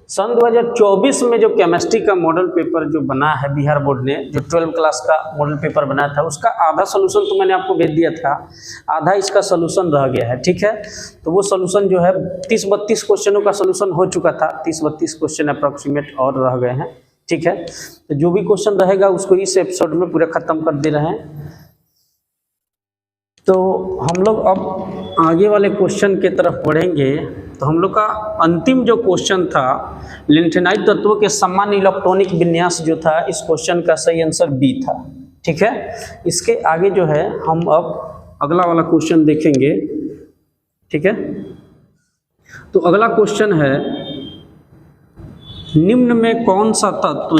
सन 2024 में जो केमिस्ट्री का मॉडल पेपर जो बना है बिहार बोर्ड ने, जो 12 क्लास का मॉडल पेपर बनाया था, उसका आधा सोल्यूशन तो मैंने आपको भेज दिया था, आधा इसका सोल्यूशन रह गया है। ठीक है, तो वो सोल्यूशन जो है 30-32 क्वेश्चनों का सोल्यूशन हो चुका था, 30-32 क्वेश्चन अप्रॉक्सीमेट और रह गए हैं। ठीक है, तो जो भी क्वेश्चन रहेगा उसको इस एपिसोड में पूरा खत्म कर दे रहे हैं। तो हम लोग अब आगे वाले क्वेश्चन के तरफ बढ़ेंगे। तो हम लोग का अंतिम जो क्वेश्चन था, लिंथेनाइट तत्वों के समान इलेक्ट्रॉनिक विन्यास जो था, इस क्वेश्चन का सही आंसर बी था। ठीक है, इसके आगे जो है हम अब अगला वाला क्वेश्चन देखेंगे। ठीक है, तो अगला क्वेश्चन है, निम्न में कौन सा तत्व,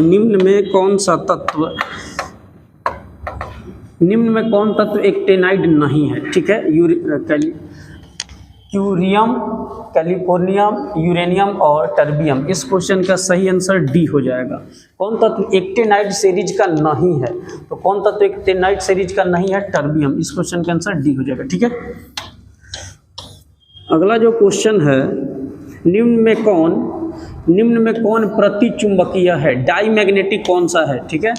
निम्न में कौन तत्व एक्टिनाइड नहीं है। ठीक है, क्यूरियम, कैलिफोर्नियम, यूरेनियम और टर्बियम। इस क्वेश्चन का सही आंसर डी हो जाएगा। कौन तत्व एक्टिनाइड सीरीज का नहीं है, तो कौन तत्व एक्टिनाइड सीरीज का नहीं है, टर्बियम। इस क्वेश्चन का आंसर डी हो जाएगा। ठीक है, अगला जो क्वेश्चन है, निम्न में कौन प्रतिचुंबकीय है, डाईमैग्नेटिक कौन सा है। ठीक है,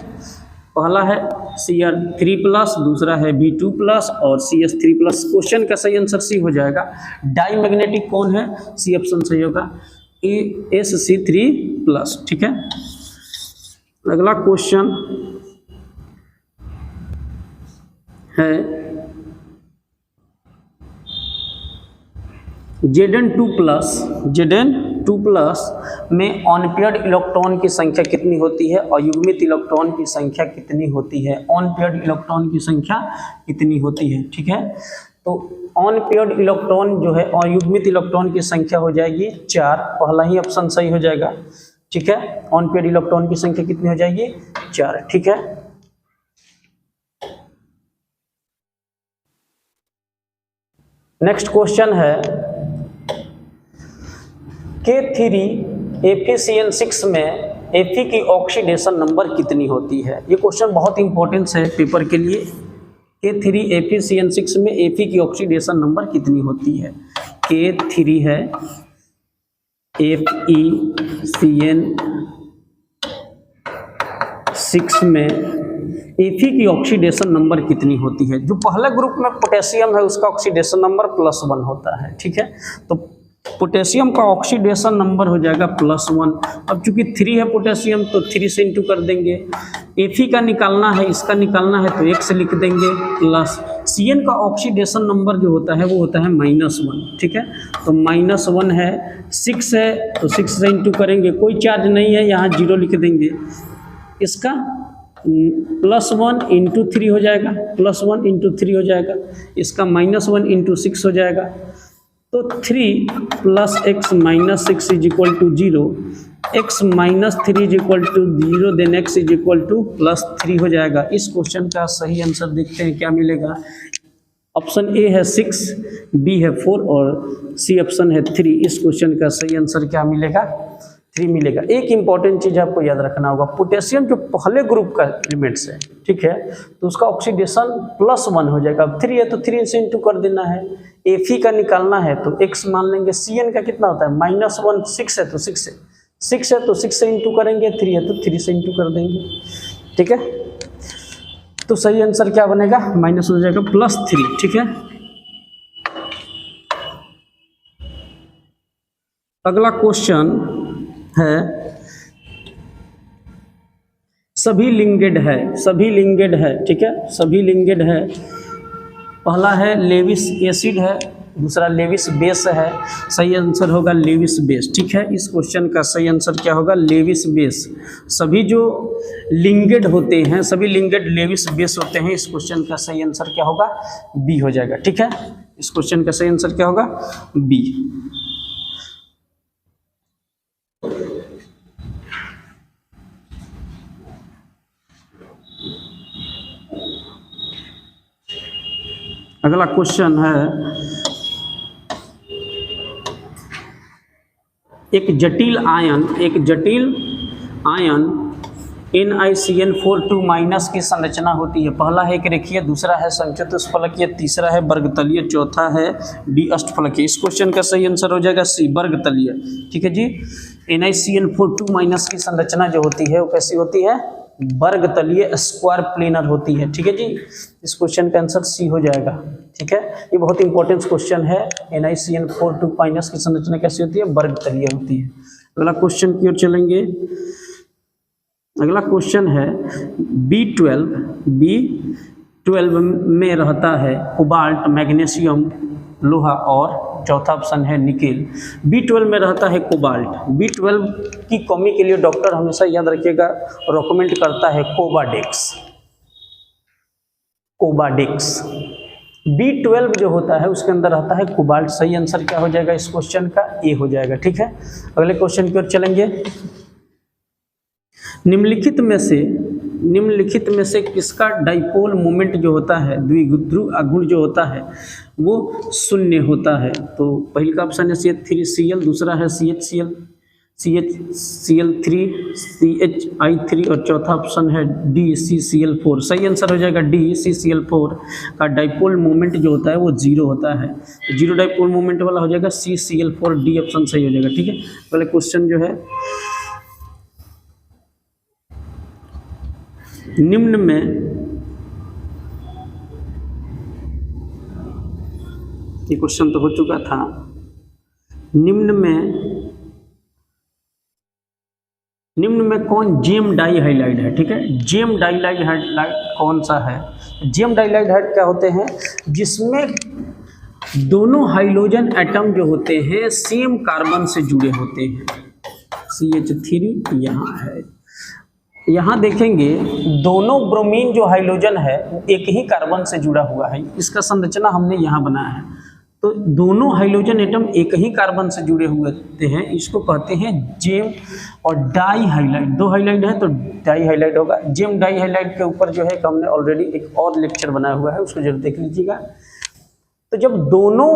पहला है Cr3+, दूसरा है B2+ और CS3+। क्वेश्चन का सही आंसर सी हो जाएगा। डाईमैग्नेटिक कौन है, सी ऑप्शन सही होगा, Sc3+। ठीक है, अगला क्वेश्चन है Zn2+ में अनपेयर्ड इलेक्ट्रॉन की संख्या कितनी होती है, अयुग्मित इलेक्ट्रॉन की संख्या कितनी होती है, अनपेयर्ड इलेक्ट्रॉन की संख्या कितनी होती है। ठीक है, तो अनपेयर्ड इलेक्ट्रॉन जो है, अयुग्मित इलेक्ट्रॉन की संख्या हो जाएगी 4, पहला ही ऑप्शन सही हो जाएगा। ठीक है, अनपेयर्ड इलेक्ट्रॉन की संख्या कितनी हो जाएगी, 4। ठीक है, नेक्स्ट क्वेश्चन है, K3FeCN6 में Fe की ऑक्सीडेशन नंबर कितनी होती है। ये क्वेश्चन बहुत इंपॉर्टेंट है पेपर के लिए। K3FeCN6 में Fe की ऑक्सीडेशन नंबर कितनी होती है। K3 है FeCN6 में Fe की ऑक्सीडेशन नंबर कितनी होती है। जो पहले ग्रुप में पोटेशियम है उसका ऑक्सीडेशन नंबर +1 होता है। ठीक है, तो पोटेशियम का ऑक्सीडेशन नंबर हो जाएगा +1। अब चूंकि 3 है पोटेशियम, तो 3 से इंटू कर देंगे। Fe का निकालना है, इसका निकालना है, तो 1 से लिख देंगे प्लस। Cn का ऑक्सीडेशन नंबर जो होता है वो होता है -1। ठीक है, तो -1 है, 6 है, तो 6 से इंटू करेंगे, कोई चार्ज नहीं है, यहाँ 0 लिख देंगे। इसका +1 × 3 हो जाएगा, +1 × 3 हो जाएगा। इसका -1 × 6 हो जाएगा, तो 3 + x - 6 = 0, x - 3 = 0, देन x +3 हो जाएगा। इस क्वेश्चन का सही आंसर देखते हैं क्या मिलेगा। ऑप्शन ए है 6, बी है 4 और सी ऑप्शन है 3। इस क्वेश्चन का सही आंसर क्या मिलेगा, 3 मिलेगा। एक इंपॉर्टेंट चीज आपको याद रखना होगा, पोटेशियम जो पहले ग्रुप का एलिमेंट्स है, ठीक है, तो उसका ऑक्सीडेशन +1 हो जाएगा। अब 3 है तो 3 से इंटू कर देना है। Fe का निकालना है तो x मान लेंगे। Cn का कितना होता है, -1, 6 है तो 6 है तो 6 से इंटू करेंगे, 3 है तो 3 से इंटू कर देंगे। ठीक है, तो सही आंसर क्या बनेगा, माइनस हो जाएगा +3। ठीक है, अगला क्वेश्चन है, सभी लिंगेड है। ठीक है, सभी लिंगेड है। पहला है लेविस एसिड है, दूसरा लेविस बेस है। सही आंसर होगा लेविस बेस। ठीक है, इस क्वेश्चन का सही आंसर क्या होगा, लेविस बेस। सभी जो लिंगेड होते हैं, सभी लिंगेड लेविस बेस होते हैं। इस क्वेश्चन का सही आंसर क्या होगा, बी हो जाएगा। ठीक है, इस क्वेश्चन का सही आंसर क्या होगा, बी। अगला क्वेश्चन है, एक जटिल आयन NiCN42- की संरचना होती है। पहला है एक रेखीय, दूसरा है समचतुष्फलकीय, तीसरा है वर्गतलीय, चौथा है डी अष्टफलकीय। इस क्वेश्चन का सही आंसर हो जाएगा सी, वर्गतलीय। ठीक है जी, NiCN4 2- की संरचना जो होती है वो कैसी होती है, वर्ग तलीय स्क्वायर प्लेनर होती है। ठीक है जी, इस क्वेश्चन का आंसर सी हो जाएगा। ठीक है, ये बहुत इंपॉर्टेंट क्वेश्चन है। NiCN4 2- की संरचना कैसी होती है, वर्ग तलीय होती है। अगला क्वेश्चन की ओर चलेंगे। अगला क्वेश्चन है B12 में रहता है कोबाल्ट, मैग्नीशियम, लोहा और चौथा ऑप्शन है निकेल। B12 में रहता है कोबाल्ट। B12 की कमी के लिए डॉक्टर हमेशा याद रखिएगा रिकमेंड करता है कोबाडेक्स। B12 जो होता है उसके अंदर रहता है कोबाल्ट। सही आंसर क्या हो जाएगा इस क्वेश्चन का, ए हो जाएगा। ठीक है, अगले क्वेश्चन की ओर चलेंगे। निम्नलिखित में से किसका डाइपोल मोमेंट जो होता है, द्विध्रुव आघूर्ण जो होता है वो शून्य होता है। तो पहले का ऑप्शन है CH3Cl, दूसरा है CHCl, CHCl3, CHI3 और चौथा ऑप्शन है DCCl4। सही आंसर हो जाएगा DCCl4 का डाइपोल मोमेंट जो होता है वो 0 होता है। तो 0 डाइपोल मोमेंट वाला हो जाएगा CCl4, डी ऑप्शन सही हो जाएगा। ठीक है, पहले क्वेश्चन जो है, निम्न में ये क्वेश्चन तो हो चुका था। निम्न में कौन जेम डाई हाइलाइड है। ठीक है, जेम डाइलाइड हाइलाइड कौन सा है। जेम डाइलाइड हाइड क्या होते हैं, जिसमें दोनों हाइड्रोजन एटम जो होते हैं सेम कार्बन से जुड़े होते हैं। CH3 यहाँ है, यहाँ देखेंगे दोनों ब्रोमीन जो हाइड्रोजन है एक ही कार्बन से जुड़ा हुआ है। इसका संरचना हमने यहाँ बनाया है। तो दोनों हाइड्रोजन एटम एक ही कार्बन से जुड़े हुए हैं, इसको कहते हैं जेम और डाई हाइलाइड। 2 हाइलाइड है तो डाई हाइलाइड होगा। जेम डाई हाइलाइड के ऊपर जो है हमने ऑलरेडी एक और लेक्चर बनाया हुआ है, उसको जरूर देख लीजिएगा। तो जब दोनों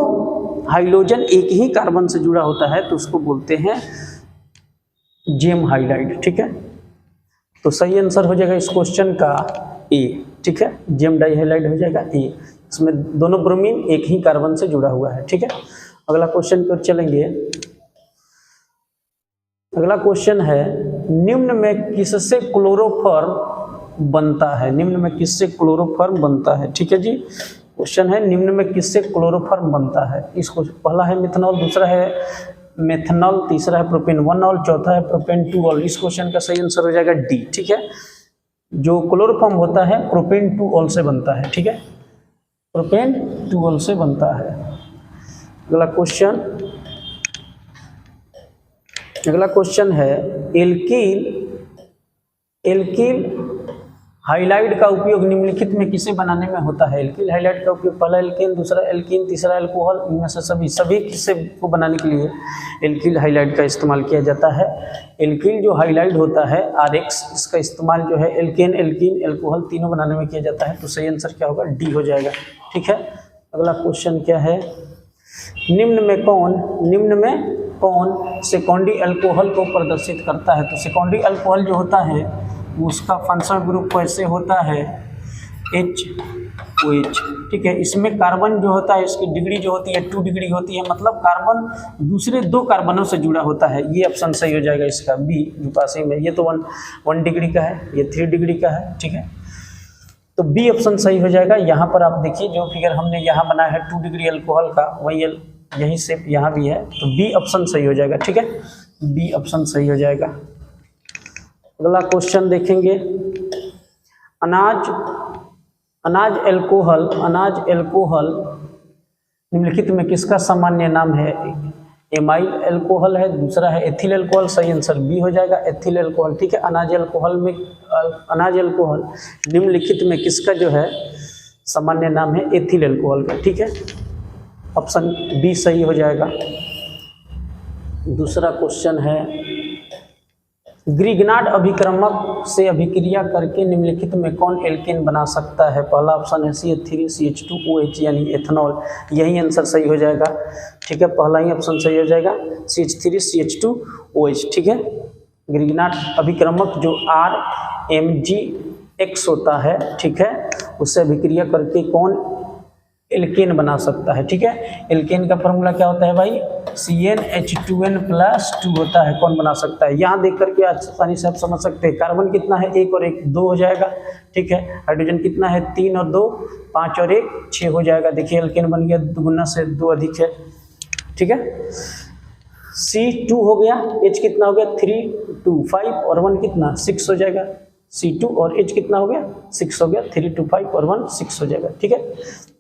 हाइड्रोजन एक ही कार्बन से जुड़ा होता है तो उसको बोलते हैं जेम हाइलाइड। ठीक है, तो सही आंसर हो जाएगा इस क्वेश्चन का ए। ठीक है, जेम डाई हाइलाइड हो जाएगा ए, इसमें दोनों ब्रोमीन एक ही कार्बन से जुड़ा हुआ है। ठीक है, अगला क्वेश्चन पर चलेंगे। अगला क्वेश्चन है, निम्न में किससे क्लोरोफॉर्म बनता है। निम्न में किससे क्लोरोफॉर्म बनता है। ठीक है जी, क्वेश्चन है निम्न में किससे क्लोरोफॉर्म बनता है। इसको पहला है मिथनॉल, दूसरा है मेथनॉल, तीसरा है प्रोपेन 1ऑल, चौथा है प्रोपेन 2ऑल। इस क्वेश्चन का सही आंसर हो जाएगा डी। ठीक है, जो क्लोरोफॉर्म होता है प्रोपेन 2ऑल से बनता है। ठीक है, प्रोपेन 2ऑल से बनता है। अगला क्वेश्चन है, एल्किल हाइलाइड का उपयोग निम्नलिखित में किसे बनाने में होता है। एल्किल हाइलाइड का उपयोग पहला एल्केन, दूसरा एल्कीन, तीसरा एल्कोहल, इनमें से सभी किसे को बनाने के लिए एल्किल हाइलाइड का इस्तेमाल किया जाता है। एल्किल जो हाइलाइड होता है RX, इसका इस्तेमाल जो है एल्केन, एल्कीन, एल्कोहल तीनों बनाने में किया जाता है। तो सही आंसर क्या होगा, डी हो जाएगा। ठीक है, अगला क्वेश्चन क्या है, निम्न में कौन सेकेंडरी अल्कोहल को प्रदर्शित करता है। तो सेकेंडरी अल्कोहल जो होता है उसका फंक्शनल ग्रुप कैसे होता है, HOH। ठीक है, इसमें कार्बन जो होता है इसकी डिग्री जो होती है 2 डिग्री होती है, मतलब कार्बन दूसरे 2 कार्बनों से जुड़ा होता है। ये ऑप्शन सही हो जाएगा इसका बी, जो पास में। ये तो 1 डिग्री का है, ये 3 डिग्री का है। ठीक है, तो बी ऑप्शन सही हो जाएगा। यहाँ पर आप देखिए जो फिगर हमने यहाँ बनाया है 2 डिग्री अल्कोहल का, वही यही से यहाँ भी है, तो बी ऑप्शन सही हो जाएगा। ठीक है, बी ऑप्शन सही हो जाएगा। अगला क्वेश्चन देखेंगे, अनाज एल्कोहल निम्नलिखित में किसका सामान्य नाम है। एमाइल एल्कोहल है, दूसरा है एथिल एल्कोहल। सही आंसर बी हो जाएगा, एथिल एल्कोहल। ठीक है, अनाज एल्कोहल निम्नलिखित में किसका जो है सामान्य नाम है, एथिल एल्कोहल का। ठीक है, ऑप्शन बी सही हो जाएगा। दूसरा क्वेश्चन है, ग्रिग्नार्ड अभिक्रमक से अभिक्रिया करके निम्नलिखित में कौन एल्केन बना सकता है। पहला ऑप्शन है CH3CH2OH यानी एथनॉल, यही आंसर सही हो जाएगा। ठीक है, पहला ही ऑप्शन सही हो जाएगा CH3CH2OH। ठीक है, ग्रिग्नार्ड अभिक्रमक जो RMgX होता है, ठीक है, उससे अभिक्रिया करके कौन एल्केन बना सकता है। ठीक है, एल्केन का फॉर्मूला क्या होता है भाई, CnH2n+2 होता है, कौन बना सकता है? यहाँ देख करके आसानी से आप समझ सकते हैं। कार्बन कितना है? 1 और 1 2 हो जाएगा, ठीक है। हाइड्रोजन कितना है? 3 और 2 5 और 1 6 हो जाएगा। देखिए एल्केन बन गया, दुगुना से 2 अधिक है, ठीक है। C2 हो गया, H कितना हो गया? 3 2 5 और 1 कितना? 6 हो जाएगा। C2 और H कितना हो गया? 6 हो गया। 3 2 5 और 1 6 हो जाएगा, ठीक है।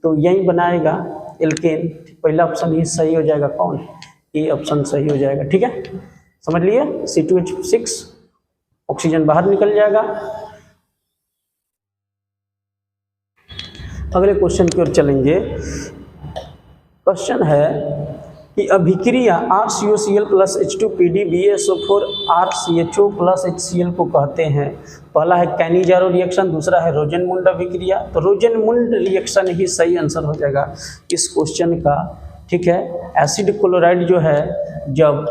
तो यही बनाएगा एल्केन। पहला ऑप्शन ही सही हो जाएगा, कौन? ए ऑप्शन सही हो जाएगा, ठीक है। समझ लिए? C2H6 ऑक्सीजन बाहर निकल जाएगा। अगले क्वेश्चन की ओर चलेंगे। क्वेश्चन है कि अभिक्रिया RCOCl + H2PD BaSO4 RCHO + HCl को कहते हैं। पहला है कैनिजारो रिएक्शन, दूसरा है रोजेनमुंड अभिक्रिया। तो रोजेनमुंड रिएक्शन ही सही आंसर हो जाएगा इस क्वेश्चन का, ठीक है। एसिड क्लोराइड जो है जब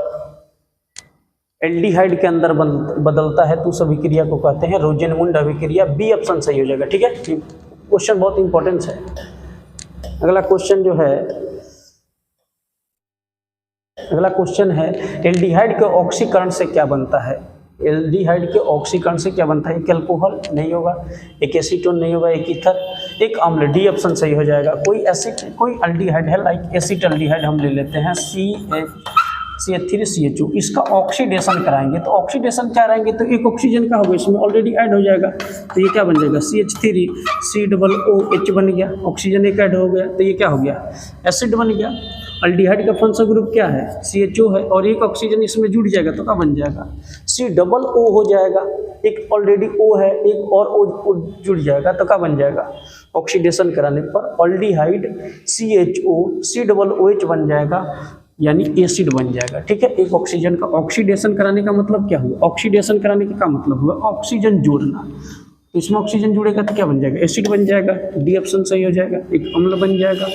एल्डिहाइड के अंदर बदलता है तो उस अभिक्रिया को कहते हैं रोजेनमुंड अभिक्रिया। बी ऑप्शन सही हो जाएगा, ठीक है। क्वेश्चन बहुत इंपॉर्टेंट है। अगला क्वेश्चन है एल्डिहाइड के ऑक्सीकरण से क्या बनता है? एल्डिहाइड के ऑक्सीकरण से क्या बनता है? एक अल्कोहल नहीं होगा, एक एसीटोन नहीं होगा, एक ईथर, एक अम्ल। डी ऑप्शन सही हो जाएगा। कोई एसिड कोई एल्डिहाइड है, लाइक एसिटाल्डिहाइड हम ले लेते हैं, CH3CHO। इसका ऑक्सीडेशन कराएंगे तो ऑक्सीडेशन कराएंगे तो एक ऑक्सीजन का होगा, इसमें ऑलरेडी ऐड हो जाएगा। तो ये क्या बन जाएगा? CH3COOH बन गया, ऑक्सीजन एक ऐड हो गया, तो ये क्या हो गया? एसिड बन गया। अल्डिहाइड का फंक्शनल ग्रुप क्या है? CHO है, और एक ऑक्सीजन इसमें जुड़ जाएगा तो क्या बन जाएगा? COO हो जाएगा। एक ऑलरेडी O है, एक और O जुड़ जाएगा तो क्या बन जाएगा? ऑक्सीडेशन कराने पर अल्डिहाइड CHO COOH बन जाएगा, यानी एसिड बन जाएगा, ठीक है। एक ऑक्सीजन का ऑक्सीडेशन कराने का मतलब क्या हुआ? ऑक्सीडेशन कराने का क्या मतलब हुआ? ऑक्सीजन जोड़ना। इसमें ऑक्सीजन जुड़ेगा तो क्या बन जाएगा? एसिड बन जाएगा। डी ऑप्शन सही हो जाएगा, एक अम्ल बन जाएगा।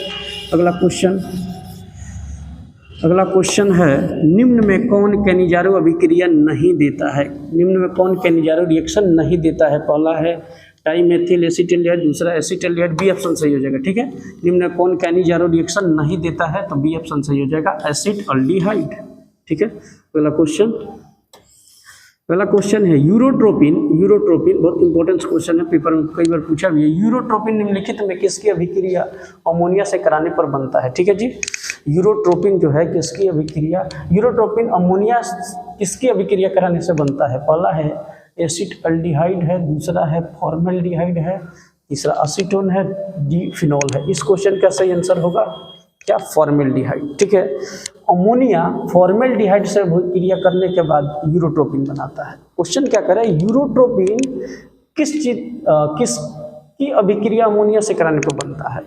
अगला क्वेश्चन है निम्न में कौन कैनिजारो अभिक्रिया नहीं देता है? निम्न में कौन कैनिजारो रिएक्शन नहीं देता है? पहला है डाइमेथिल एसिटाल्डिहाइड, दूसरा एसिटाल्डिहाइड। बी ऑप्शन सही हो जाएगा, ठीक है। निम्न में कौन कैनिजारो रिएक्शन नहीं देता है? तो बी ऑप्शन सही हो जाएगा, एसिटाल्डिहाइड, ठीक है। पहला क्वेश्चन है यूरोट्रोपिन। बहुत इंपॉर्टेंट क्वेश्चन है, पेपर में कई बार पूछा भी है। यूरोट्रोपिन निम्नलिखित में किसकी अभिक्रिया अमोनिया से कराने पर बनता है? ठीक है जी। यूरोट्रोपिन जो है किसकी अभिक्रिया? यूरोट्रोपिन अमोनिया किसकी अभिक्रिया कराने से बनता है? पहला है एसिटाल्डिहाइड है, दूसरा है फॉर्मेल्डिहाइड है, तीसरा असीटोन है, डी फिनॉल है। इस क्वेश्चन का सही आंसर होगा क्या? फॉर्मेल्डिहाइड, ठीक है। अमोनिया फॉर्मेल्डिहाइड से अभिक्रिया करने के बाद यूरोट्रोपिन बनाता है। क्वेश्चन क्या करे? यूरोट्रोपिन किसकी अभिक्रिया अमोनिया से कराने पर बनता है?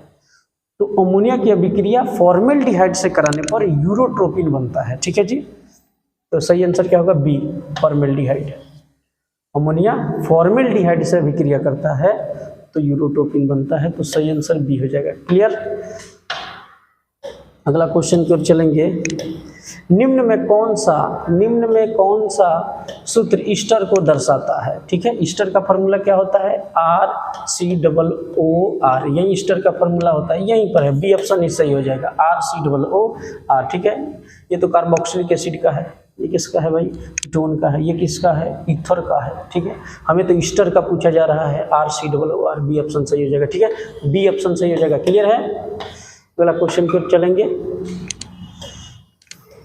तो अमोनिया की अभिक्रिया फॉर्मेल्डिहाइड से कराने पर यूरोट्रोपिन बनता है, ठीक है जी। तो सही आंसर क्या होगा? B, formaldehyde. अमोनिया फॉर्मेल्डिहाइड से अभिक्रिया करता है तो यूरोट्रोपिन बनता है, तो सही आंसर बी हो जाएगा। क्लियर? अगला क्वेश्चन की ओर चलेंगे। निम्न में कौन सा सूत्र ईस्टर को दर्शाता है? ठीक है, ईस्टर का फॉर्मूला क्या होता है? RCOOR, यही ईस्टर का फॉर्मूला होता है, यहीं पर है। बी ऑप्शन ही सही हो जाएगा, RCOOR, ठीक है। ये तो कार्बोक्सिलिक एसिड का है, ये किसका है भाई? कीटोन का है। ये किसका है? ईथर का है, ठीक है। हमें तो ईस्टर का पूछा जा रहा है, RCOOR, बी ऑप्शन सही हो जाएगा, ठीक है। बी ऑप्शन सही हो जाएगा। क्लियर है? अगला क्वेश्चन की ओर चलेंगे।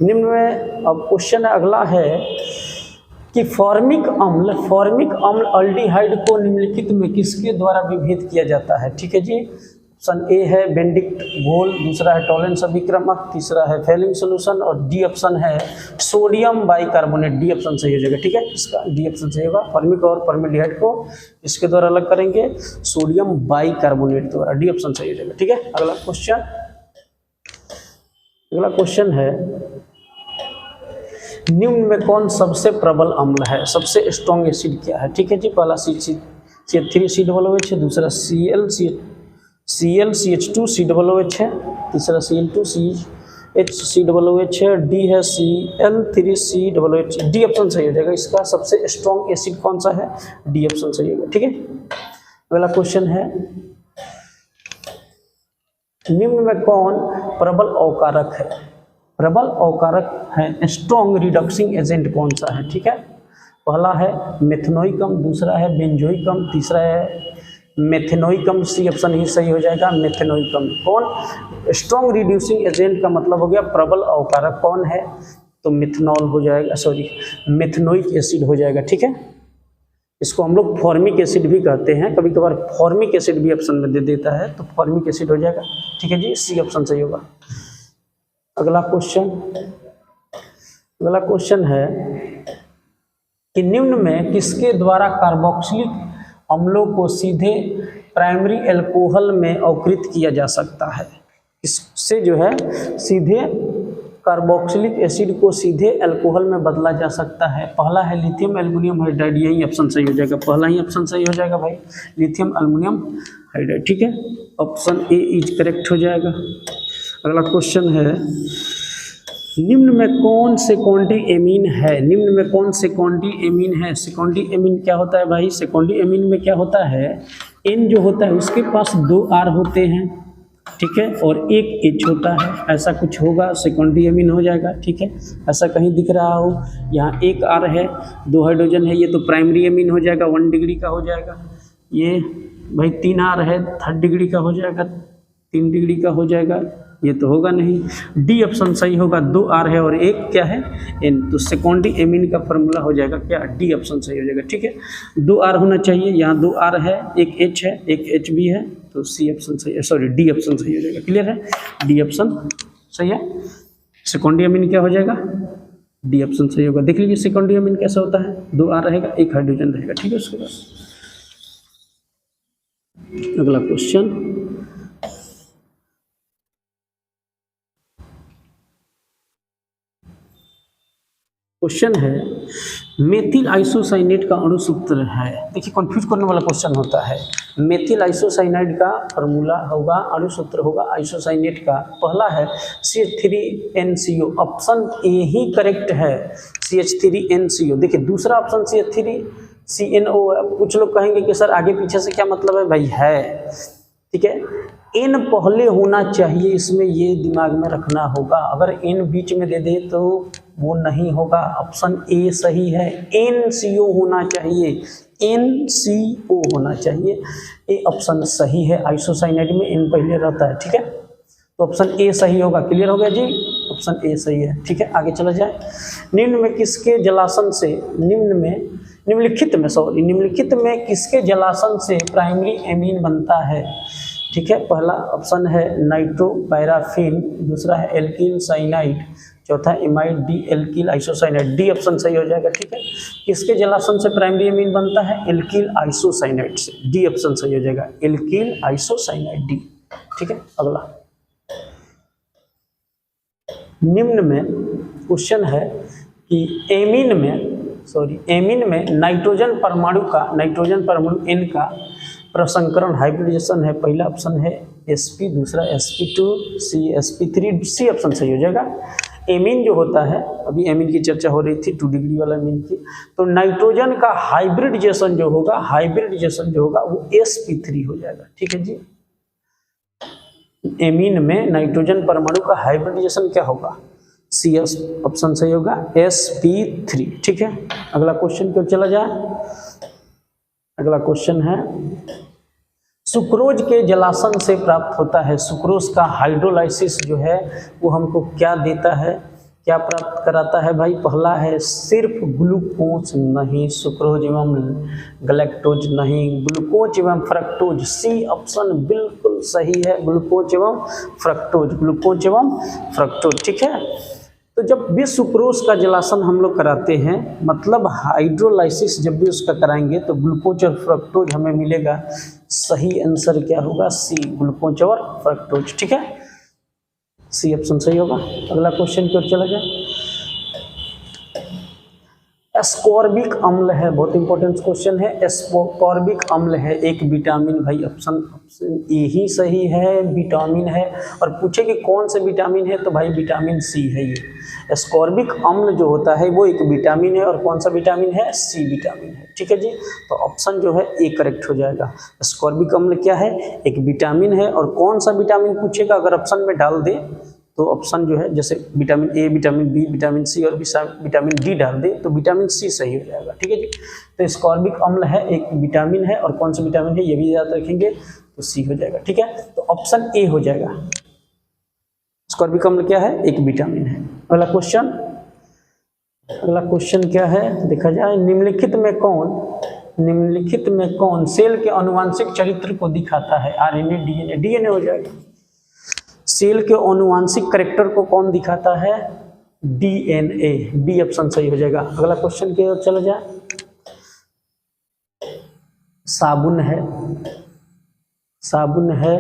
निम्न में अब क्वेश्चन अगला है कि फॉर्मिक अम्ल अल्डिहाइड को निम्नलिखित में किसके द्वारा विभेद किया जाता है? ठीक है जी। ऑप्शन ए है बेंडिक्ट घोल, दूसरा है टॉलेंस अभिक्रमक, तीसरा है फेलिंग सोल्यूशन, और डी ऑप्शन है सोडियम बाइकार्बोनेट। डी ऑप्शन सही हो जाएगा, ठीक है। इसका डी ऑप्शन सही होगा। फॉर्मिक और फॉर्मेल्डिहाइड को इसके द्वारा अलग करेंगे, सोडियम बाइकार्बोनेट द्वारा। डी ऑप्शन सही हो जाएगा, ठीक है। अगला क्वेश्चन है निम्न में कौन सबसे प्रबल अम्ल है? सबसे स्ट्रॉन्ग एसिड क्या है? ठीक है जी। पहला CH3COOH है, दूसरा ClCH2COOH है, तीसरा Cl2CHCOOH है, डी है Cl3COOH। डी ऑप्शन सही हो जाएगा। इसका सबसे स्ट्रॉन्ग एसिड कौन सा है? डी ऑप्शन सही होगा, ठीक है। अगला क्वेश्चन है निम्न में कौन प्रबल अवकारक है? प्रबल अवकारक है, स्ट्रॉन्ग रिडक्सिंग एजेंट कौन सा है? ठीक है, पहला है मेथनोइकम, दूसरा है बेंजोइकम, तीसरा है मेथेनोइकम। सी ऑप्शन ही सही हो जाएगा, मेथेनोइकम। कौन स्ट्रॉन्ग रिड्यूसिंग एजेंट का मतलब हो गया प्रबल अवकारक कौन है? तो मिथनॉल हो जाएगा, सॉरी मेथनोइक एसिड हो जाएगा। ठीक है, इसको हम लोग फॉर्मिक एसिड भी कहते हैं, कभी कभार फॉर्मिक एसिड भी ऑप्शन में दे देता है, तो फॉर्मिक एसिड हो जाएगा। ठीक है जी, सी ऑप्शन सही होगा। अगला क्वेश्चन है कि निम्न में किसके द्वारा कार्बोक्सिलिक अम्लों को सीधे प्राइमरी अल्कोहल में अवकृत किया जा सकता है? इससे जो है सीधे कार्बोक्सिलिक एसिड को सीधे अल्कोहल में बदला जा सकता है। पहला है लिथियम एल्युमिनियम हाइड्राइड, यही ऑप्शन सही हो जाएगा, पहला ही ऑप्शन सही हो जाएगा भाई, लिथियम एल्युमिनियम हाइड्राइड। ठीक है, ऑप्शन ए इज करेक्ट हो जाएगा। अगला क्वेश्चन है निम्न में कौन सेकेंडरी एमीन है? निम्न में कौन सेकेंडरी एमीन है? सेकेंडरी एमीन क्या होता है भाई? सेकेंडरी एमीन में क्या होता है, एन जो होता है उसके पास 2 R होते हैं, ठीक है, और 1 H होता है, ऐसा कुछ होगा, सेकेंडरी एमीन हो जाएगा। ठीक है, ऐसा कहीं दिख रहा हो, यहाँ 1 R है, 2 हाइड्रोजन है, ये तो प्राइमरी एमीन हो जाएगा, 1 डिग्री का हो जाएगा। ये भाई 3 R है, 3rd डिग्री का हो जाएगा, 3 डिग्री का हो जाएगा, ये तो होगा नहीं। डी ऑप्शन सही होगा, 2 R है और 1 क्या है, N, तो सेकेंडरी एमीन का फॉर्मूला हो जाएगा क्या, डी ऑप्शन सही हो जाएगा। ठीक है, 2 R होना चाहिए, यहाँ 2 R है, 1 H है, 1 H भी है, तो सी ऑप्शन सही है, सॉरी डी ऑप्शन सही हो जाएगा। क्लियर है, डी ऑप्शन सही है। सेकेंडरी एमीन क्या हो जाएगा, डी ऑप्शन सही होगा। देख लीजिए सेकेंडरी एमीन कैसा होता है, 2 R रहेगा, 1 हाइड्रोजन रहेगा। ठीक है, उसके बाद अगला क्वेश्चन है मेथिल आइसोसाइनेट का अणु सूत्र है। देखिए कंफ्यूज करने वाला क्वेश्चन होता है। मेथिल आइसोसाइनाइड का फॉर्मूला होगा, अणु सूत्र होगा आइसोसाइनेट का, पहला है CH3NCO, option A he correct है, CH3NCO। देखिए दूसरा ऑप्शन CH3CNO है। कुछ लोग कहेंगे कि सर आगे पीछे से क्या मतलब है, भाई है, ठीक है, N पहले होना चाहिए, इसमें ये दिमाग में रखना होगा। अगर N बीच में दे दे तो वो नहीं होगा, ऑप्शन ए सही है, NCO होना चाहिए, NCO होना चाहिए, ये ऑप्शन सही है। आइसोसाइनाइड में N पहले रहता है, ठीक है, तो ऑप्शन ए सही होगा। क्लियर हो गया जी, ऑप्शन ए सही है। ठीक है, आगे चला जाए। निम्न में किसके जलासन से, निम्नलिखित में किसके जलासन से प्राइमरी एमीन बनता है? ठीक है, पहला ऑप्शन है नाइट्रोपैराफिन, दूसरा है एल्किल साइनाइड, चौथा amide, D alkyl isocyanide, D option सही हो जाएगा। ठीक है, किसके जलासन से प्राइमरी एमीन बनता है? एल्किल आइसोसाइनाइड से, डी ऑप्शन सही हो जाएगा, एल्किल आइसोसाइनाइड, डी। ठीक है, अगला निम्न में क्वेश्चन है कि एमीन में नाइट्रोजन परमाणु N का प्रसंकरण हाइब्रिडाइजेशन है। पहला ऑप्शन है sp, दूसरा sp2, sp3, सी ऑप्शन सही हो जाएगा। एमीन जो होता है, अभी एमीन की चर्चा हो रही थी 2 डिग्री वाला एमीन की, तो नाइट्रोजन का हाइब्रिडाइजेशन जो होगा वो sp3 हो जाएगा। ठीक है जी, एमीन में नाइट्रोजन परमाणु का हाइब्रिडाइजेशन क्या होगा? सी ऑप्शन सही होगा, sp3। ठीक है, अगला क्वेश्चन क्यों चला जाए। अगला क्वेश्चन है सुक्रोज के जलासन से प्राप्त होता है। सुक्रोज का हाइड्रोलाइसिस जो है वो हमको क्या देता है, क्या प्राप्त कराता है भाई? पहला है सिर्फ ग्लूकोज नहीं, सुक्रोज एवं गलैक्टोज नहीं, ग्लूकोज एवं फ्रक्टोज, सी ऑप्शन बिल्कुल सही है, ग्लूकोज एवं फ्रक्टोज। ठीक है, तो जब भी सुक्रोज का जलासन हम लोग कराते हैं, मतलब हाइड्रोलाइसिस जब भी उसका कराएंगे, तो ग्लूकोज और फ्रक्टोज हमें मिलेगा। सही आंसर क्या होगा? सी, ग्लूकोज और फ्रक्टोज। ठीक है, सी ऑप्शन सही होगा। अगला क्वेश्चन की ओर चला जाए। एस्कॉर्बिक अम्ल है, बहुत इंपॉर्टेंट क्वेश्चन है। एस्कॉर्बिक अम्ल है एक विटामिन, भाई ऑप्शन ए ही सही है, विटामिन है। और पूछे कि कौन से विटामिन है, तो भाई विटामिन सी है ये। एस्कॉर्बिक अम्ल जो होता है वो एक विटामिन है, और कौन सा विटामिन है? सी विटामिन है। ठीक है जी, तो ऑप्शन जो है ए करेक्ट हो जाएगा। एस्कॉर्बिक अम्ल क्या है? एक विटामिन है, और कौन सा विटामिन पूछेगा अगर ऑप्शन में डाल दे तो ऑप्शन जो है जैसे vitamin A, vitamin B, vitamin C और विटामिन डी डाल दे तो विटामिन सी सही हो जाएगा। ठीक है जी। तो स्कॉर्बिक अम्ल है, एक विटामिन है, और कौन सा विटामिन है ये भी याद रखेंगे, तो सी हो जाएगा। ठीक है, तो ऑप्शन ए हो जाएगा। स्कॉर्बिक अम्ल क्या है? एक विटामिन है। अगला क्वेश्चन क्या है देखा जाए, निम्नलिखित में कौन सेल के अनुवांशिक चरित्र को दिखाता है? RNA, DNA? डीएनए हो जाएगा। सेल के अनुवांशिक कैरेक्टर को कौन दिखाता है? डीएनए। डी ऑप्शन सही हो जाएगा। अगला क्वेश्चन की ओर चला जाए, साबुन है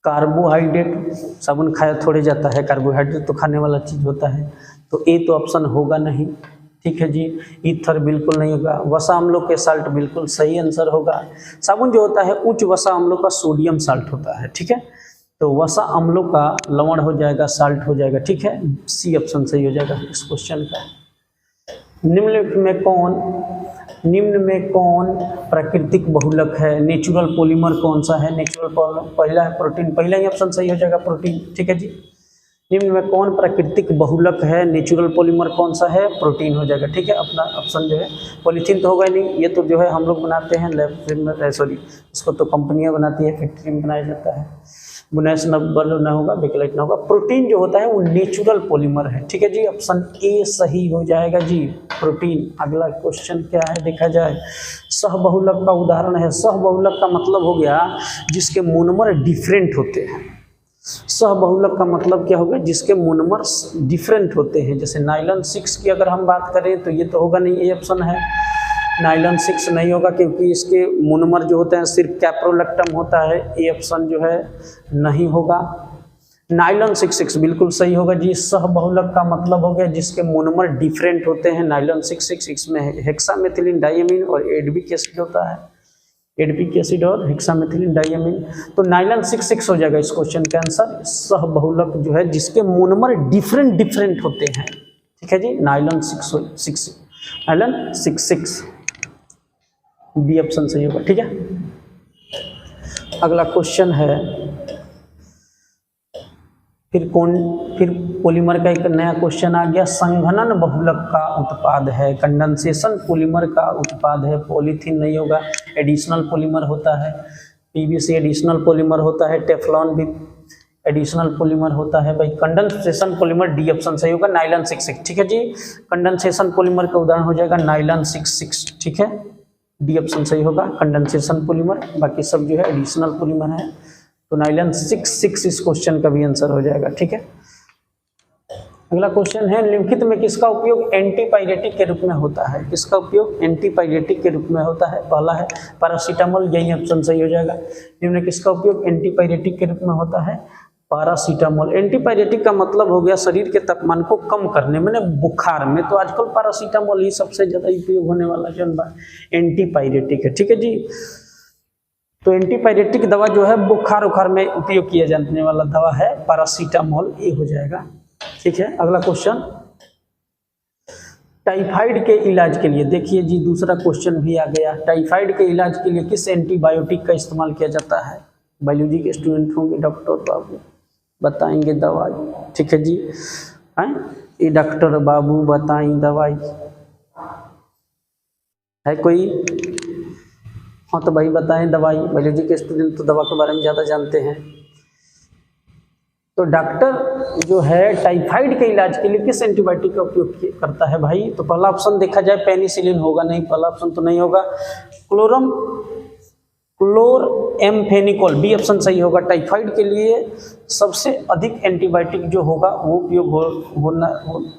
कार्बोहाइड्रेट, साबुन खाया थोड़े जाता है, कार्बोहाइड्रेट तो खाने वाला चीज होता है, तो ए तो ऑप्शन होगा नहीं। ठीक है जी। ईथर बिल्कुल नहीं होगा। वसा अम्लों के साल्ट बिल्कुल सही आंसर होगा। साबुन जो होता है उच्च वसा अम्लों का सोडियम साल्ट होता है। ठीक है, तो वसा अम्लों का लवण हो जाएगा, साल्ट हो जाएगा। ठीक है, सी ऑप्शन सही हो जाएगा इस क्वेश्चन का। निम्न में कौन प्राकृतिक बहुलक है? नेचुरल पॉलीमर कौन सा है? नेचुरल पॉलीमर पहला है प्रोटीन, पहला ही ऑप्शन सही हो जाएगा, प्रोटीन। ठीक है जी। निम्न में कौन प्राकृतिक बहुलक है? नेचुरल पॉलीमर कौन सा है? प्रोटीन हो जाएगा। ठीक है, अपना ऑप्शन जो है, पॉलीथीन तो होगा ही नहीं, ये तो जो है हम लोग बनाते हैं लैब में, सॉरी इसको तो कंपनियां बनाती है, फैक्ट्री में बनाया जाता है। बुनाइस नंबर ना होगा, बेकेलाइट ना होगा। प्रोटीन जो होता है वो नेचुरल पॉलीमर है। ठीक है जी, ऑप्शन ए सही हो जाएगा जी, प्रोटीन। अगला क्वेश्चन क्या है देखा जाए, सहबहुलक का उदाहरण है। सहबहुलक का मतलब हो गया जिसके मोनोमर डिफरेंट होते हैं। सहबहुलक का मतलब क्या होगा? जिसके मोनोमर डिफरेंट होते हैं। जैसे नाइलॉन 6 की अगर हम बात करें तो ये तो होगा नहीं, ये ऑप्शन है। नाइलॉन 6 नहीं होगा क्योंकि इसके मोनोमर जो होते हैं सिर्फ कैप्रोलैक्टम होता है, ये ऑप्शन जो है नहीं होगा। नाइलॉन 6 बिल्कुल सही होगा जी। सहबहुलक का मतलब हो गया जिसके मोनोमर डिफरेंट होते हैं। नाइलॉन 6 में हेक्सामेथिलीन डाइएमीन और एडबिक एसिड होता है, एडबिक एसिड और हेक्सामेथिलीन डाइएमीन। तो नाइलॉन 6 हो जाएगा इस क्वेश्चन का आंसर। सहबहुलक जो है जिसके मोनोमर डिफरेंट होते हैं। ठीक है जी, नाइलॉन 6 बी ऑप्शन सही होगा। ठीक है, अगला क्वेश्चन है, फिर पॉलीमर का एक नया क्वेश्चन आ गया। संघनन बहुलक का उत्पाद है, कंडेंसेशन पॉलीमर का उत्पाद है। पॉलीथीन नहीं होगा, एडिशनल पॉलीमर होता है। पीवीसी एडिशनल पॉलीमर होता है, टेफ्लॉन भी एडिशनल पॉलीमर होता है। भाई कंडेंसेशन पॉलीमर डी ऑप्शन सही होगा, नाइलॉन 6। ठीक है जी, कंडेंसेशन पॉलीमर का उदाहरण हो जाएगा नाइलॉन 6। ठीक है, डी ऑप्शन सही होगा, कंडेंसेशन पॉलीमर। बाकी सब जो है एडिशनल पॉलीमर है, तो नाइलॉन 6 इस क्वेश्चन का भी आंसर हो जाएगा। ठीक है, अगला क्वेश्चन है, निम्नलिखित में किसका उपयोग एंटीपायरेटिक के रूप में होता है? किसका उपयोग एंटीपायरेटिक के रूप में होता है? पहला है पैरासीटामोल, यही ऑप्शन सही हो जाएगा। निम्न में किसका उपयोग एंटीपायरेटिक के रूप में होता है? पैरासीटामोल। एंटीपायरेटिक का मतलब हो गया शरीर के तापमान को कम करने में, बुखार में, तो आजकल पैरासीटामोल ही सबसे ज्यादा उपयोग होने वाला जो एंटीपायरेटिक है। ठीक है जी, तो एंटीपायरेटिक दवा जो है बुखार में उपयोग किया जाने वाला दवा है पैरासीटामोल, ये हो जाएगा। ठीक है, अगला क्वेश्चन, टाइफाइड के इलाज के लिए, देखिए जी दूसरा क्वेश्चन भी आ गया। टाइफाइड के इलाज के लिए किस एंटीबायोटिक का इस्तेमाल किया जाता है? बायोलॉजी के स्टूडेंट होंगे, डॉक्टर बाबू बताएंगे दवाई। ठीक है जी, ये डॉक्टर बाबू बताएं दवाई है कोई? हाँ तो भाई बताएं दवाई, बायोलॉजी के स्टूडेंट तो दवा के बारे में ज़्यादा जानते हैं। तो डॉक्टर जो है टाइफाइड के इलाज के लिए किस एंटीबायोटिक का उपयोग करता है भाई? तो पहला ऑप्शन देखा जाए पेनिसिलिन होगा नहीं, पहला ऑप्शन तो नहीं होगा। क्लोरएम्फेनिकोल, बी ऑप्शन सही होगा। टाइफाइड के लिए सबसे अधिक एंटीबायोटिक जो होगा वो उपयोग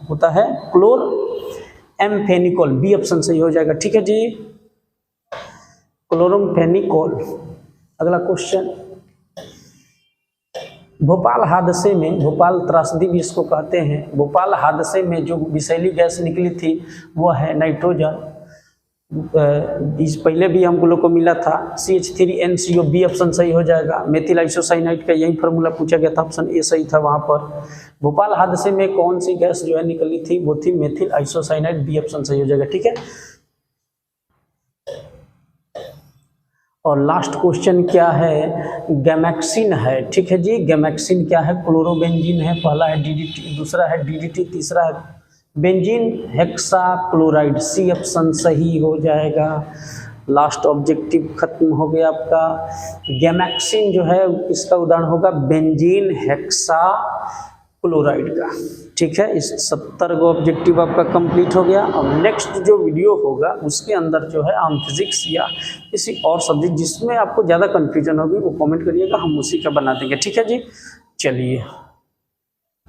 होता है क्लोरएम्फेनिकोल, बी ऑप्शन सही हो जाएगा। ठीक है जी, क्लोरएम्फेनिकोल। अगला क्वेश्चन, भोपाल हादसे में, भोपाल त्रासदी भी इसको कहते हैं, भोपाल हादसे में जो विषैली गैस निकली थी वो है नाइट्रोजन। इस पहले भी हम लोग को मिला था CH3NCO, बी ऑप्शन सही हो जाएगा। मेथिल आइसोसाइनाइड का यही फार्मूला पूछा गया था, ऑप्शन ए सही था वहाँ पर। भोपाल हादसे में कौन सी गैस जो है निकली थी? वो थी मेथिल आइसोसाइनाइड, बी ऑप्शन सही हो जाएगा। ठीक है, और लास्ट क्वेश्चन क्या है, गैमेक्सिन है, ठीक है जी। गैमेक्सिन क्या है, क्लोरोबेंजीन है, पहला है डीडीटी, दूसरा है डीडीटी, तीसरा है बेंजीन हेक्साक्लोराइड। सी ऑप्शन सही हो जाएगा। लास्ट ऑब्जेक्टिव खत्म हो गया आपका। गैमेक्सिन जो है इसका उदाहरण होगा बेंजीन हेक्साक्लोराइड का, ठीक है। इस 70 गो ऑब्जेक्टिव आपका कंप्लीट हो गया। अब नेक्स्ट जो वीडियो होगा उसके अंदर जो है आम फिजिक्स या किसी और सब्जेक्ट जिसमें आपको ज़्यादा कन्फ्यूजन होगी वो कमेंट करिएगा, हम उसी का बना देंगे, ठीक है जी। चलिए।